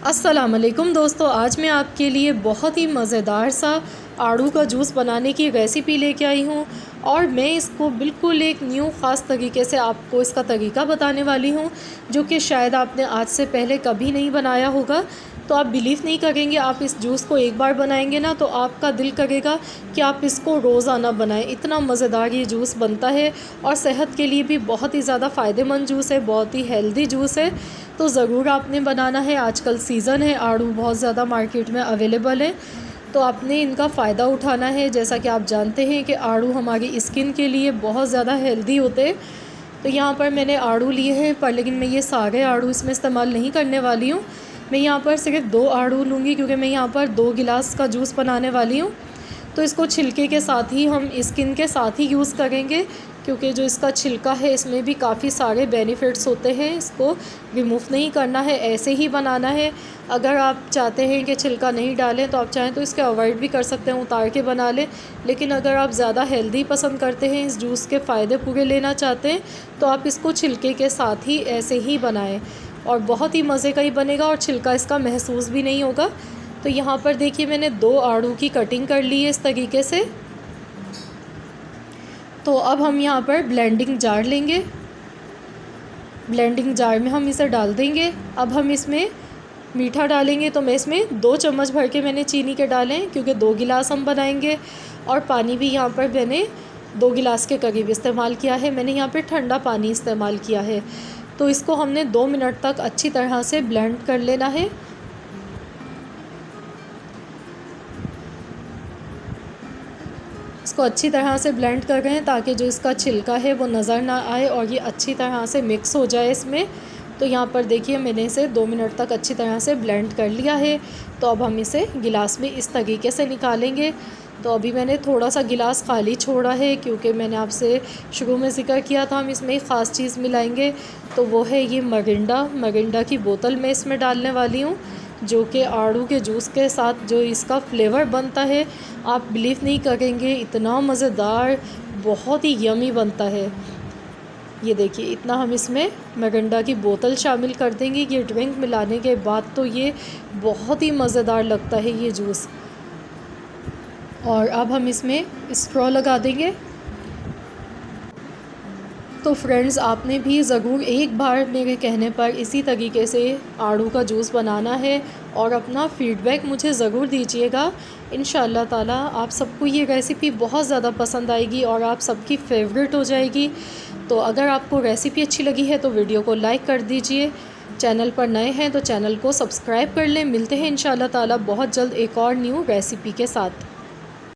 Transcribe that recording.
अस्सलाम वालेकुम दोस्तों, आज मैं आपके लिए बहुत ही मज़ेदार सा आड़ू का जूस बनाने की रेसिपी लेके आई हूँ। और मैं इसको बिल्कुल एक न्यू ख़ास तरीके से आपको इसका तरीका बताने वाली हूँ, जो कि शायद आपने आज से पहले कभी नहीं बनाया होगा। तो आप बिलीव नहीं करेंगे, आप इस जूस को एक बार बनाएंगे ना तो आपका दिल करेगा कि आप इसको रोज़ाना बनाएं। इतना मज़ेदार ये जूस बनता है और सेहत के लिए भी बहुत ही ज़्यादा फ़ायदेमंद जूस है, बहुत ही हेल्दी जूस है। तो ज़रूर आपने बनाना है। आजकल सीज़न है, आड़ू बहुत ज़्यादा मार्केट में अवेलेबल है, तो आपने इनका फ़ायदा उठाना है। जैसा कि आप जानते हैं कि आड़ू हमारी स्किन के लिए बहुत ज़्यादा हेल्दी होते हैं। तो यहाँ पर मैंने आड़ू लिए हैं, पर लेकिन मैं ये सारे आड़ू इसमें इस्तेमाल नहीं करने वाली हूँ। मैं यहाँ पर सिर्फ 2 आड़ू लूँगी, क्योंकि मैं यहाँ पर 2 गिलास का जूस बनाने वाली हूँ। तो इसको छिलके के साथ ही हम स्किन के साथ ही यूज़ करेंगे, क्योंकि जो इसका छिलका है इसमें भी काफ़ी सारे बेनिफिट्स होते हैं। इसको रिमूव नहीं करना है, ऐसे ही बनाना है। अगर आप चाहते हैं कि छिलका नहीं डालें तो आप चाहें तो इसके अवॉइड भी कर सकते हैं, उतार के बना लें। लेकिन अगर आप ज़्यादा हेल्दी पसंद करते हैं, इस जूस के फ़ायदे पूरे लेना चाहते हैं, तो आप इसको छिलके के साथ ही ऐसे ही बनाएं और बहुत ही मज़े का ही बनेगा और छिलका इसका महसूस भी नहीं होगा। तो यहाँ पर देखिए, मैंने 2 आड़ू की कटिंग कर ली है इस तरीके से। तो अब हम यहाँ पर ब्लेंडिंग जार लेंगे, ब्लेंडिंग जार में हम इसे डाल देंगे। अब हम इसमें मीठा डालेंगे, तो मैं इसमें 2 चम्मच भर के मैंने चीनी के डाले हैं, क्योंकि 2 गिलास हम बनाएंगे। और पानी भी यहाँ पर मैंने 2 गिलास के करीब इस्तेमाल किया है। मैंने यहाँ पे ठंडा पानी इस्तेमाल किया है। तो इसको हमने 2 मिनट तक अच्छी तरह से ब्लेंड कर लेना है। इसको अच्छी तरह से ब्लेंड कर रहे हैं ताकि जो इसका छिलका है वो नज़र ना आए और ये अच्छी तरह से मिक्स हो जाए इसमें। तो यहाँ पर देखिए, मैंने इसे 2 मिनट तक अच्छी तरह से ब्लेंड कर लिया है। तो अब हम इसे गिलास में इस तरीके से निकालेंगे। तो अभी मैंने थोड़ा सा गिलास खाली छोड़ा है, क्योंकि मैंने आपसे शुरू में ज़िक्र किया था हम इसमें एक ख़ास चीज़ मिलाएंगे, तो वो है ये मरिंडा की बोतल मैं इसमें डालने वाली हूँ, जो कि आड़ू के जूस के साथ जो इसका फ्लेवर बनता है, आप बिलीव नहीं करेंगे, इतना मज़ेदार, बहुत ही यमी बनता है। ये देखिए, इतना हम इसमें मरिंडा की बोतल शामिल कर देंगे। ये ड्रिंक मिलाने के बाद तो ये बहुत ही मज़ेदार लगता है ये जूस। और अब हम इसमें स्ट्रॉ लगा देंगे। तो फ्रेंड्स, आपने भी ज़रूर एक बार मेरे कहने पर इसी तरीके से आड़ू का जूस बनाना है और अपना फ़ीडबैक मुझे ज़रूर दीजिएगा। इंशाअल्लाह ताला आप सबको ये रेसिपी बहुत ज़्यादा पसंद आएगी और आप सबकी फेवरेट हो जाएगी। तो अगर आपको रेसिपी अच्छी लगी है तो वीडियो को लाइक कर दीजिए। चैनल पर नए हैं तो चैनल को सब्सक्राइब कर लें। मिलते हैं इंशाअल्लाह ताला बहुत जल्द एक और न्यू रेसिपी के साथ।